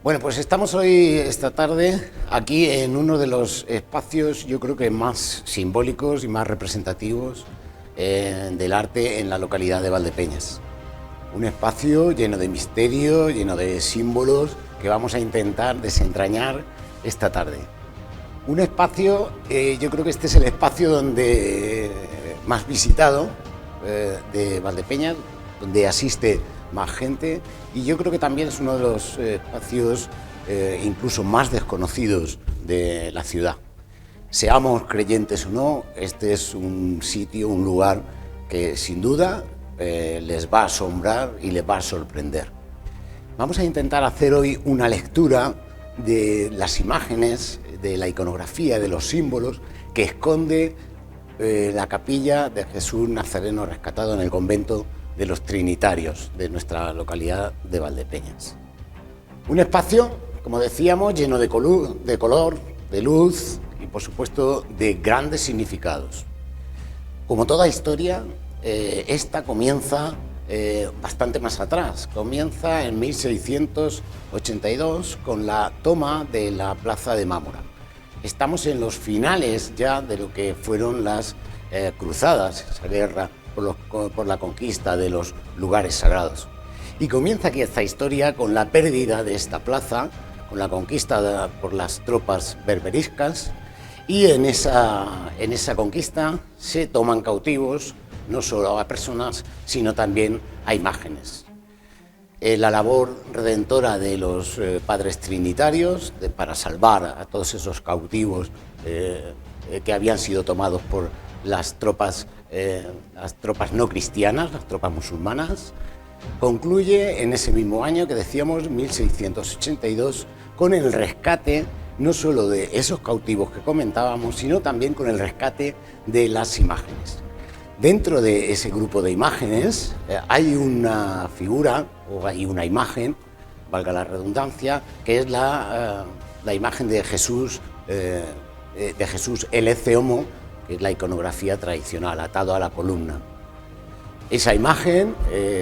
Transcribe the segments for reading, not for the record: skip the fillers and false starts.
Bueno, pues estamos hoy, esta tarde, aquí en uno de los espacios, yo creo que más simbólicos y más representativos del arte en la localidad de Valdepeñas. Un espacio lleno de misterio, lleno de símbolos que vamos a intentar desentrañar esta tarde. Un espacio, yo creo que este es el espacio donde más visitado de Valdepeñas, donde asiste más gente, y yo creo que también es uno de los espacios incluso más desconocidos de la ciudad. Seamos creyentes o no, este es un sitio, un lugar que sin duda les va a asombrar y les va a sorprender. Vamos a intentar hacer hoy una lectura de las imágenes, de la iconografía, de los símbolos que esconde la capilla de Jesús Nazareno rescatado en el convento de los Trinitarios de nuestra localidad de Valdepeñas. Un espacio, como decíamos, lleno de color, de luz y por supuesto de grandes significados. Como toda historia, esta comienza bastante más atrás. Comienza en 1682 con la toma de la plaza de Mámora. Estamos en los finales ya de lo que fueron las cruzadas, esa guerra por la conquista de los lugares sagrados. Y comienza aquí esta historia con la pérdida de esta plaza, con la conquista por las tropas berberiscas, y en esa conquista se toman cautivos no solo a personas, sino también a imágenes. La labor redentora de los padres trinitarios para salvar a todos esos cautivos que habían sido tomados por las tropas no cristianas, las tropas musulmanas, concluye en ese mismo año que decíamos, 1682, con el rescate no solo de esos cautivos que comentábamos, sino también con el rescate de las imágenes. Dentro de ese grupo de imágenes hay una figura, o hay una imagen, valga la redundancia, que es la imagen de Jesús el Ecce Homo, que es la iconografía tradicional, atado a la columna. Esa imagen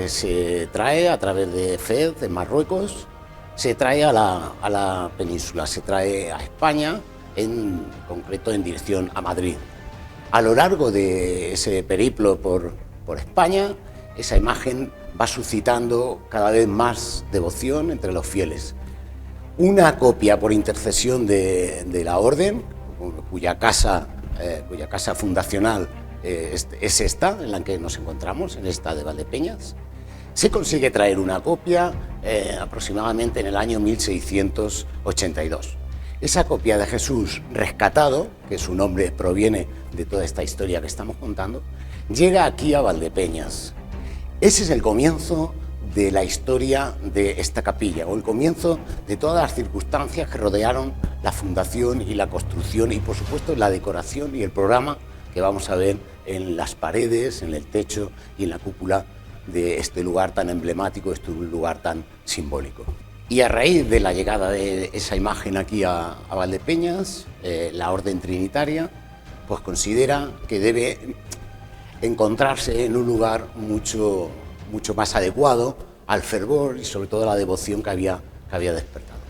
se trae a través de Fez, de Marruecos, se trae a la península, se trae a España, en concreto en dirección a Madrid. A lo largo de ese periplo por España, esa imagen va suscitando cada vez más devoción entre los fieles. Una copia por intercesión de la orden, cuya casa fundacional es esta, en la que nos encontramos, en esta de Valdepeñas. Se consigue traer una copia aproximadamente en el año 1682. Esa copia de Jesús rescatado, que su nombre proviene de toda esta historia que estamos contando, llega aquí a Valdepeñas. Ese es el comienzo de la historia de esta capilla, o el comienzo de todas las circunstancias que rodearon la fundación y la construcción y, por supuesto, la decoración y el programa que vamos a ver en las paredes, en el techo y en la cúpula de este lugar tan emblemático, este lugar tan simbólico. Y a raíz de la llegada de esa imagen aquí a Valdepeñas, la Orden Trinitaria pues considera que debe encontrarse en un lugar mucho más adecuado al fervor y sobre todo a la devoción que había despertado.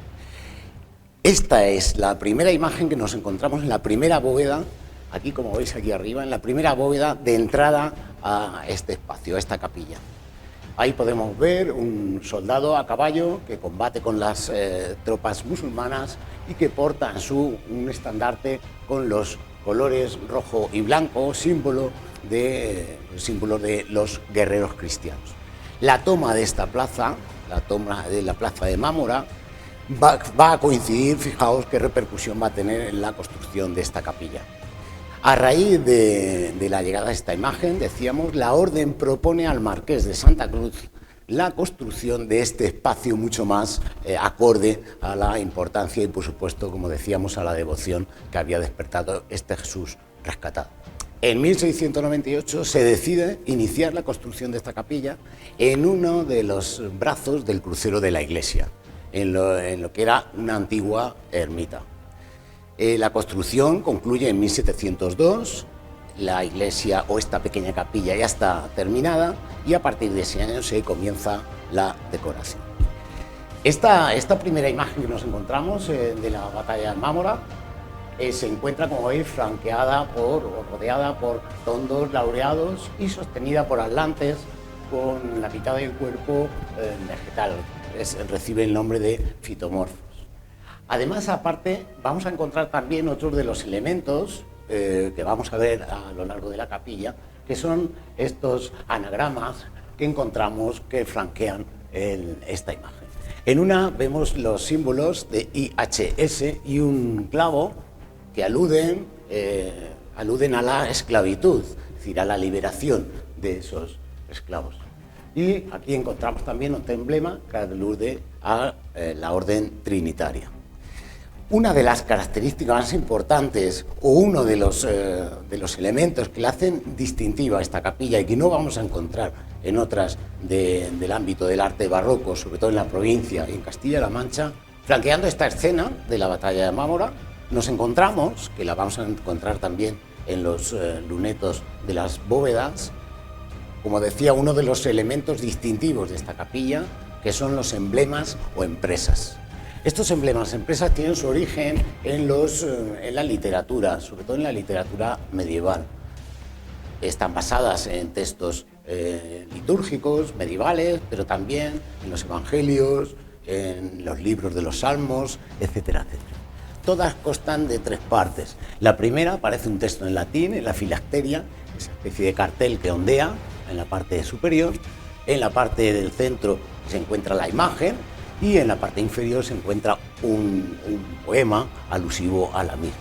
Esta es la primera imagen que nos encontramos en la primera bóveda, aquí como veis aquí arriba, en la primera bóveda de entrada a este espacio, a esta capilla. Ahí podemos ver un soldado a caballo que combate con las tropas musulmanas y que porta en un estandarte con los colores rojo y blanco, símbolo de los guerreros cristianos. La toma de esta plaza, la toma de la plaza de Mámora, va a coincidir, fijaos qué repercusión va a tener en la construcción de esta capilla. A raíz de la llegada de esta imagen, decíamos, la orden propone al marqués de Santa Cruz la construcción de este espacio mucho más acorde a la importancia y, por supuesto, como decíamos, a la devoción que había despertado este Jesús rescatado. En 1698 se decide iniciar la construcción de esta capilla en uno de los brazos del crucero de la iglesia, en lo que era una antigua ermita. La construcción concluye en 1702, la iglesia o esta pequeña capilla ya está terminada y a partir de ese año se comienza la decoración. Esta primera imagen que nos encontramos de la batalla de Mámora se encuentra, como veis, flanqueada o rodeada por tondos laureados y sostenida por atlantes con la mitad del cuerpo vegetal. Recibe el nombre de fitomorfos. Además, aparte, vamos a encontrar también otros de los elementos que vamos a ver a lo largo de la capilla, que son estos anagramas que encontramos que flanquean esta imagen. En una vemos los símbolos de IHS y un clavo que aluden a la esclavitud, es decir, a la liberación de esos esclavos. Y aquí encontramos también otro emblema que alude a la orden trinitaria. Una de las características más importantes o uno de los elementos que la hacen distintiva a esta capilla y que no vamos a encontrar en otras del ámbito del arte barroco, sobre todo en la provincia y en Castilla-La Mancha, flanqueando esta escena de la batalla de Mámora, nos encontramos, que la vamos a encontrar también en los lunetos de las bóvedas, como decía, uno de los elementos distintivos de esta capilla, que son los emblemas o empresas. Estos emblemas, empresas, tienen su origen en la literatura, sobre todo en la literatura medieval. Están basadas en textos litúrgicos, medievales, pero también en los evangelios, en los libros de los salmos, etcétera, etcétera. Todas constan de 3 partes. La primera aparece un texto en latín, en la filacteria, esa especie de cartel que ondea en la parte superior. En la parte del centro se encuentra la imagen y en la parte inferior se encuentra un poema alusivo a la misma.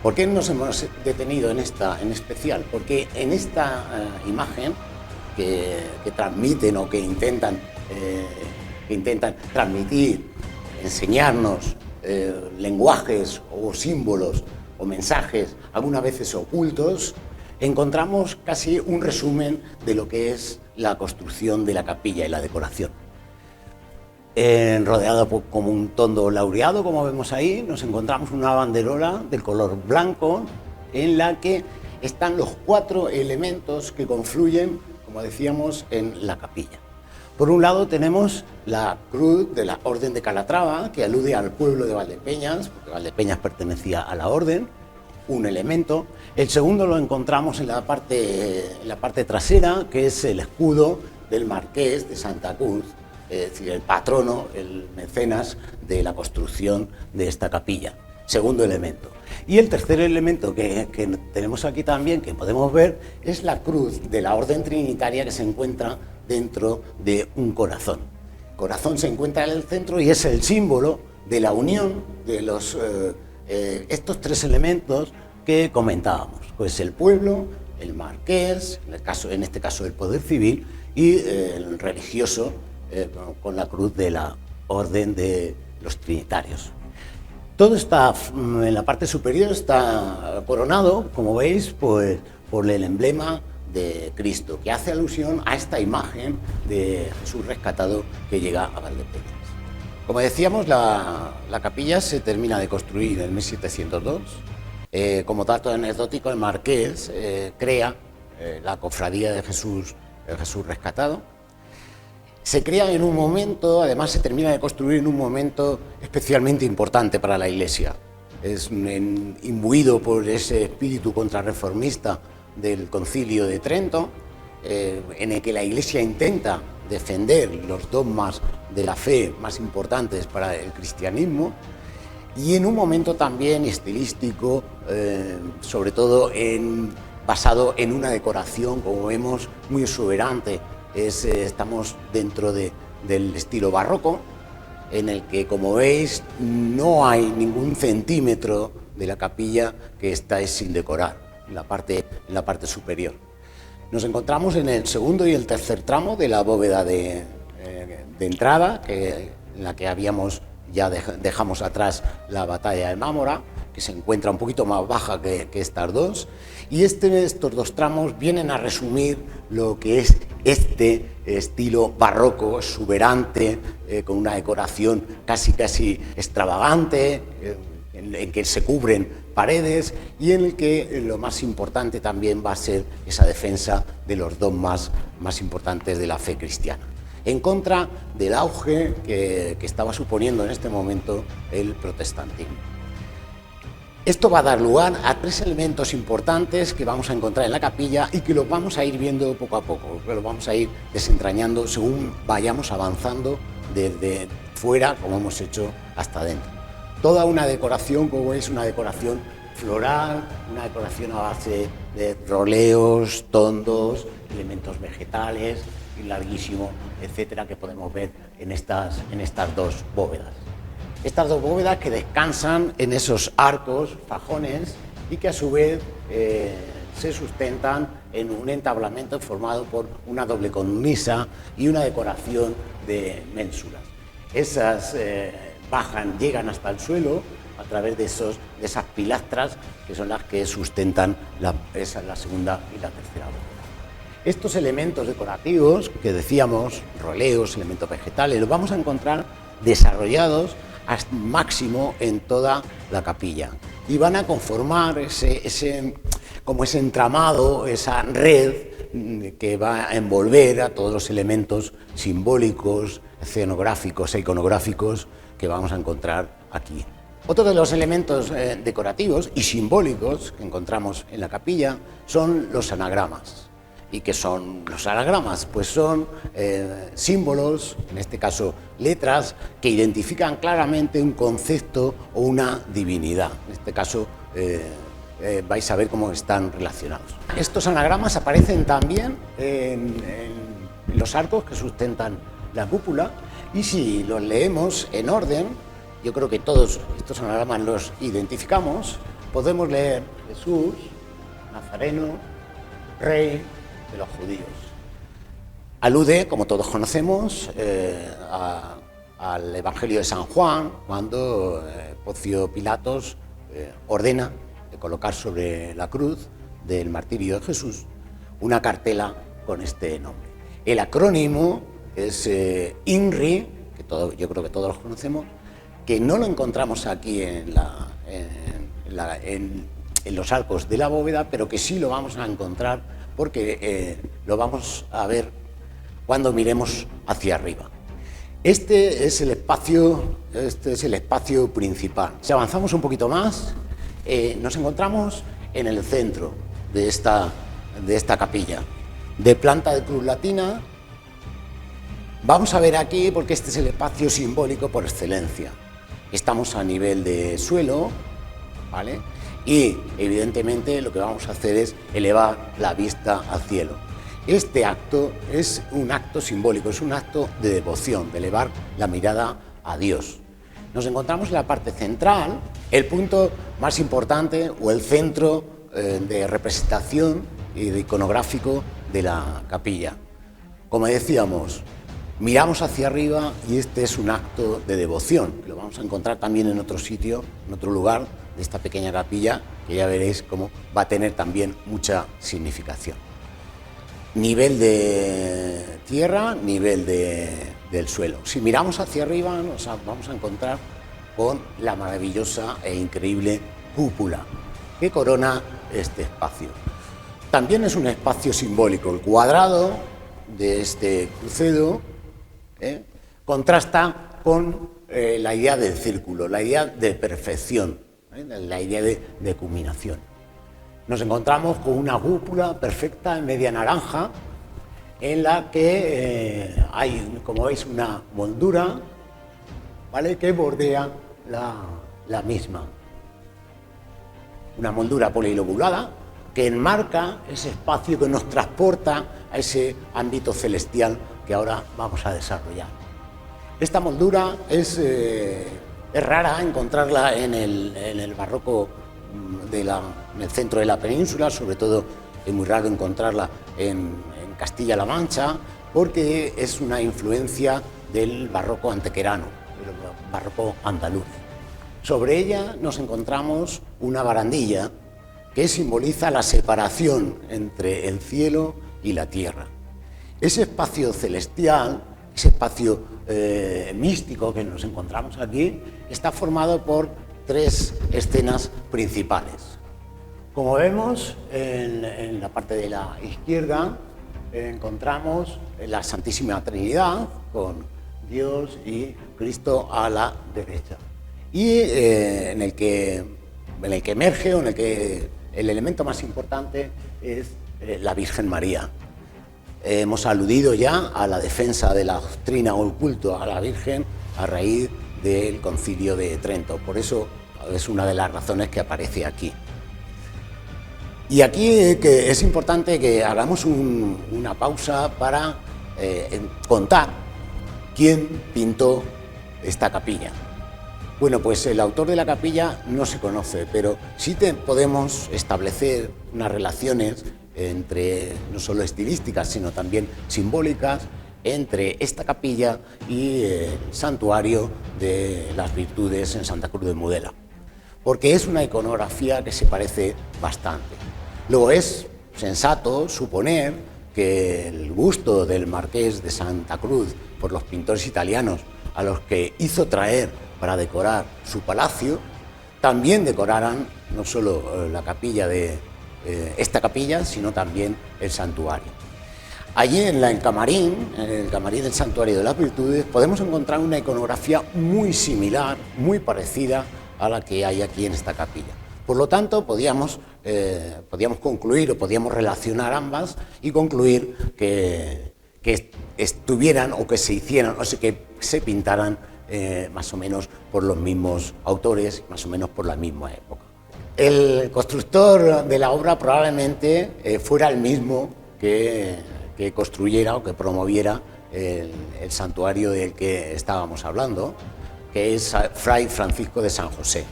¿Por qué nos hemos detenido en esta en especial? Porque en esta imagen que transmiten o que intentan transmitir, enseñarnos lenguajes o símbolos o mensajes, algunas veces ocultos, encontramos casi un resumen de lo que es la construcción de la capilla y la decoración. Rodeado como un tondo laureado, como vemos ahí, nos encontramos una banderola del color blanco en la que están los 4 elementos que confluyen, como decíamos, en la capilla. Por un lado tenemos la cruz de la Orden de Calatrava, que alude al pueblo de Valdepeñas, porque Valdepeñas pertenecía a la orden, un elemento. El segundo lo encontramos en la parte trasera, que es el escudo del Marqués de Santa Cruz, es decir, el patrono, el mecenas de la construcción de esta capilla. Segundo elemento. Y el tercer elemento que tenemos aquí también, que podemos ver, es la cruz de la Orden Trinitaria que se encuentra dentro de un corazón. El corazón se encuentra en el centro y es el símbolo de la unión de estos 3 elementos que comentábamos, pues el pueblo, el marqués, en este caso el poder civil, y el religioso con la cruz de la Orden de los Trinitarios. Todo está en la parte superior, está coronado, como veis, pues, por el emblema de Cristo, que hace alusión a esta imagen de Jesús rescatado que llega a Valdepeñas. Como decíamos, la capilla se termina de construir en 1702. Como dato anecdótico, el marqués crea la cofradía de Jesús rescatado. Se crea en un momento, además se termina de construir en un momento especialmente importante para la Iglesia. Es imbuido por ese espíritu contrarreformista del Concilio de Trento, en el que la Iglesia intenta defender los dogmas de la fe más importantes para el cristianismo, y en un momento también estilístico, sobre todo basado en una decoración, como vemos, muy exuberante. Estamos dentro del estilo barroco, en el que, como veis, no hay ningún centímetro de la capilla que está sin decorar, en la parte superior. Nos encontramos en el segundo y el tercer tramo de la bóveda de entrada, en la que dejamos atrás la batalla de Mámora, que se encuentra un poquito más baja que estas dos, y estos 2 tramos vienen a resumir lo que es este estilo barroco, exuberante, con una decoración casi extravagante, en que se cubren paredes y en el que lo más importante también va a ser esa defensa de los dogmas más importantes de la fe cristiana. en contra del auge que estaba suponiendo en este momento el protestantismo. Esto va a dar lugar a tres elementos importantes que vamos a encontrar en la capilla y que los vamos a ir viendo poco a poco, que los vamos a ir desentrañando según vayamos avanzando desde fuera, como hemos hecho, hasta adentro. Toda una decoración, como veis, una decoración floral, una decoración a base de roleos, tondos, elementos vegetales y larguísimo, etcétera, que podemos ver en estas dos bóvedas. Estas dos bóvedas que descansan en esos arcos, fajones, y que a su vez se sustentan en un entablamento formado por una doble cornisa y una decoración de ménsulas. Esas llegan hasta el suelo a través de esas pilastras que son las que sustentan la segunda y la tercera bóveda. Estos elementos decorativos que decíamos, roleos, elementos vegetales, los vamos a encontrar desarrollados al máximo en toda la capilla y van a conformar ese entramado, esa red que va a envolver a todos los elementos simbólicos, escenográficos e iconográficos que vamos a encontrar aquí. Otro de los elementos decorativos y simbólicos que encontramos en la capilla son los anagramas. ¿Y qué son los anagramas? Pues son símbolos, en este caso letras, que identifican claramente un concepto o una divinidad. En este caso vais a ver cómo están relacionados. Estos anagramas aparecen también en los arcos que sustentan la cúpula y si los leemos en orden, yo creo que todos estos anagramas los identificamos, podemos leer Jesús, Nazareno, Rey de los judíos. Alude, como todos conocemos, al Evangelio de San Juan, cuando Poncio Pilatos ordena de colocar sobre la cruz del martirio de Jesús una cartela con este nombre. El acrónimo es INRI, yo creo que todos los conocemos, que no lo encontramos aquí en los arcos de la bóveda, pero que sí lo vamos a encontrar porque lo vamos a ver cuando miremos hacia arriba. Este es el espacio principal. Si avanzamos un poquito más, nos encontramos en el centro de esta capilla, de planta de cruz latina. Vamos a ver aquí, porque este es el espacio simbólico por excelencia. Estamos a nivel de suelo, ¿vale? Y evidentemente lo que vamos a hacer es elevar la vista al cielo. Este acto es un acto simbólico, es un acto de devoción, de elevar la mirada a Dios. Nos encontramos en la parte central, el punto más importante o el centro de representación y de iconográfico de la capilla. Como decíamos, miramos hacia arriba y este es un acto de devoción, que lo vamos a encontrar también en otro sitio, en otro lugar de esta pequeña capilla, que ya veréis cómo va a tener también mucha significación. Nivel de tierra, nivel del suelo. Si miramos hacia arriba nos vamos a encontrar con la maravillosa e increíble cúpula que corona este espacio. También es un espacio simbólico. El cuadrado de este crucero contrasta con la idea del círculo, la idea de perfección, la idea de culminación. Nos encontramos con una cúpula perfecta en media naranja en la que hay, como veis, una moldura, ¿vale?, que bordea la misma. Una moldura polilobulada que enmarca ese espacio que nos transporta a ese ámbito celestial que ahora vamos a desarrollar. Esta moldura es rara encontrarla en el barroco en el centro de la península, sobre todo es muy raro encontrarla en Castilla-La Mancha, porque es una influencia del barroco antequerano, el barroco andaluz. Sobre ella nos encontramos una barandilla que simboliza la separación entre el cielo y la tierra. Ese espacio celestial, ese espacio místico que nos encontramos aquí, está formado por tres escenas principales. Como vemos en la parte de la izquierda, encontramos la Santísima Trinidad con Dios y Cristo a la derecha. Y en el que emerge, o en el que el elemento más importante es la Virgen María. Hemos aludido ya a la defensa de la doctrina o el culto a la Virgen a raíz del Concilio de Trento. Por eso es una de las razones que aparece aquí. Y aquí que es importante que hagamos una pausa para contar quién pintó esta capilla. Bueno, pues el autor de la capilla no se conoce, pero sí podemos establecer unas relaciones no solo estilísticas, sino también simbólicas, entre esta capilla y el santuario de las Virtudes en Santa Cruz de Mudela, porque es una iconografía que se parece bastante. Luego es sensato suponer que el gusto del marqués de Santa Cruz por los pintores italianos a los que hizo traer para decorar su palacio, también decoraran no solo la capilla esta capilla, sino también el santuario. Allí en el camarín del santuario de las Virtudes, podemos encontrar una iconografía muy similar, muy parecida a la que hay aquí en esta capilla. Por lo tanto, podíamos concluir o podíamos relacionar ambas y concluir que estuvieran o que se hicieran o que se pintaran más o menos por los mismos autores, más o menos por la misma época. El constructor de la obra probablemente fuera el mismo que construyera o que promoviera el santuario del que estábamos hablando, que es Fray Francisco de San José.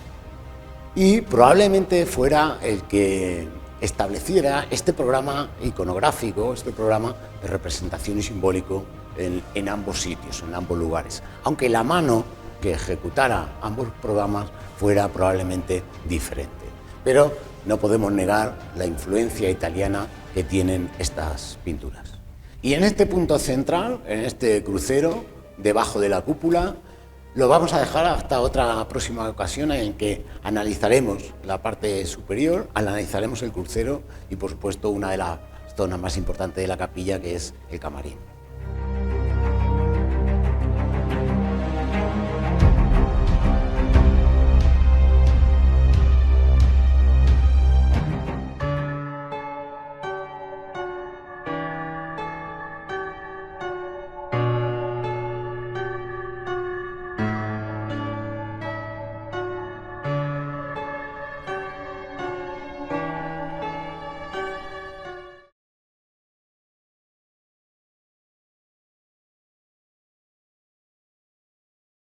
Y probablemente fuera el que estableciera este programa iconográfico, este programa de representación y simbólico en ambos sitios, en ambos lugares, aunque la mano que ejecutara ambos programas fuera probablemente diferente. Pero no podemos negar la influencia italiana que tienen estas pinturas. Y en este punto central, en este crucero, debajo de la cúpula, lo vamos a dejar hasta otra próxima ocasión en que analizaremos la parte superior, analizaremos el crucero y, por supuesto, una de las zonas más importantes de la capilla, que es el camarín.